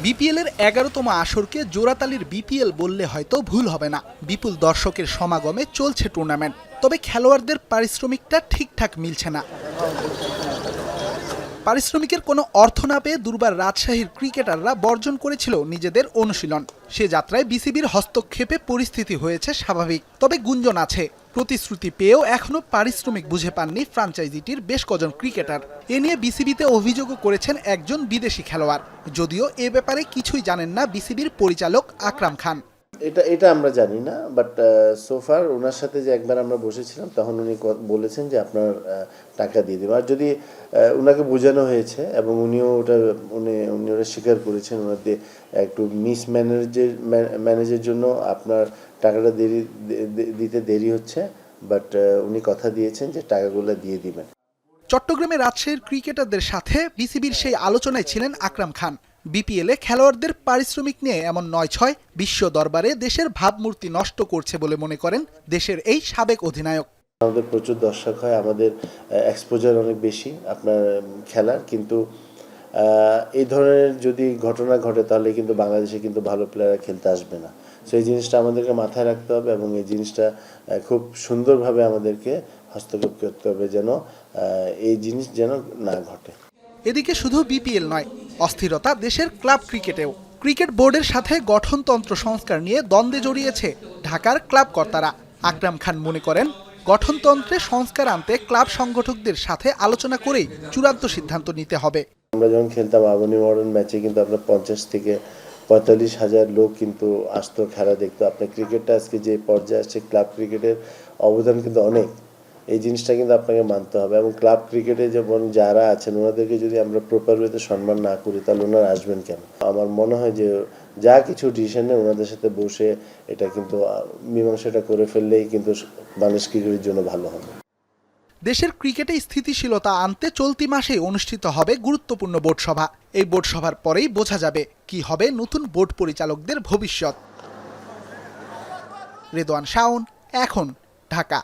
BPL এর 11তম আসরকে জোড়াতালির BPL বললে হয়তো ভুল হবে না। বিপুল দর্শকের সমাগমে চলছে টুর্নামেন্ট, তবে খেলোয়াড়দের পারিশ্রমিকটা ঠিকঠাক মিলছে না। পারিশ্রমিকের কোনো অর্থ না পেয়ে দুর্বার রাজশাহীর ক্রিকেটাররা বর্জন করেছিল নিজেদের অনুশীলন। সে যাত্রায় বিসিবির হস্তক্ষেপে পরিস্থিতি হয়েছে স্বাভাবিক। তবে গুঞ্জন আছে, প্রতিশ্রুতি পেয়েও এখনো পারিশ্রমিক বুঝে পাননি ফ্র্যাঞ্চাইজিটির বেশ কজন ক্রিকেটার। এ নিয়ে বিসিবিতে অভিযোগও করেছেন একজন বিদেশি খেলোয়াড়, যদিও এ ব্যাপারে কিছুই জানেন না বিসিবির পরিচালক আকরাম খান। এটা আমরা জানি না, বাট সোফার ওনার সাথে যে একবার আমরা বসেছিলাম তখন উনি বলেছেন যে আপনার টাকা দিয়ে দেবেন। আর যদি ওনাকে বোঝানো হয়েছে এবং উনিও উনি ওটা স্বীকার করেছেন, ওনাদের একটু ম্যানেজের জন্য আপনার টাকাটা দিতে দেরি হচ্ছে, বাট উনি কথা দিয়েছেন যে টাকাগুলো দিয়ে দিবেন। চট্টগ্রামে রাজশাহীর ক্রিকেটারদের সাথে বিসিবির সেই আলোচনায় ছিলেন আকরাম খান। বিপিএলে খেলোয়াড়দের পারিশ্রমিক নিয়ে এমন ৯-৬ বিশ্ব দরবারে দেশের ভাবমূর্তি নষ্ট করছে বলে মনে করেন দেশের এই সাবেক অধিনায়ক। আমাদের প্রচুর দর্শক হয়, আমাদের এক্সপোজার অনেক বেশি আপনার খেলার, কিন্তু এই ধরনের যদি ঘটনা ঘটে তাহলে কিন্তু বাংলাদেশে কিন্তু ভালো প্লেয়াররা খেলতে আসবে না। সো এই জিনিসটা আমাদেরকে মাথায় রাখতে হবে এবং এই জিনিসটা খুব সুন্দরভাবে আমাদেরকে হস্তক্ষেপ করতে হবে যেন এই জিনিস যেন না ঘটে। এদিকে শুধু বিপিএল নয়, অস্থিরতা দেশের ক্লাব ক্রিকেটেও। ক্রিকেট বোর্ডের সাথে গঠনতন্ত্র সংস্কার নিয়ে দ্বন্দ্বে জড়িয়েছে ঢাকার ক্লাব কর্তারা। আকরাম খান মনে করেন, গঠনতন্ত্রে সংস্কার আনতে ক্লাব সংগঠকদের সাথে আলোচনা করেই চূড়ান্ত সিদ্ধান্ত নিতে হবে। আমরা যখন খেলতাম আবনি মডার্ন ম্যাচে কিন্তু আপনার 50 থেকে 45 হাজার লোক কিন্তু আসতো খেলা দেখতো। আপনার ক্রিকেটটা আজকে যে পর্যায়ে আসছে, ক্লাব ক্রিকেটের অবদান কিন্তু অনেক। এই জিনিসটা কিন্তু আপনাকে মানতে হবে এবং ক্লাব ক্রিকেটে যেমন যারা আছেন ওনাদেরকে যদি আমরা প্রপার ওয়েতে সম্মান না করি তাহলে ওনারা আসবেন কেন? আমার মনে হয় যে যা কিছু ডিসিশন নেই ওনাদের সাথে বসে এটা কিন্তু মীমাংসাটা করে ফেললেই কিন্তু বাংলাদেশ ক্রিকেটের জন্য ভালো হবে। দেশের ক্রিকেটে স্থিতিশীলতা আনতে চলতি মাসেই অনুষ্ঠিত হবে গুরুত্বপূর্ণ বোর্ড সভা। এই বোর্ড সভার পরেই বোঝা যাবে কি হবে নতুন বোর্ড পরিচালকদের ভবিষ্যৎ। রেদওয়ান শাওন, এখন, ঢাকা।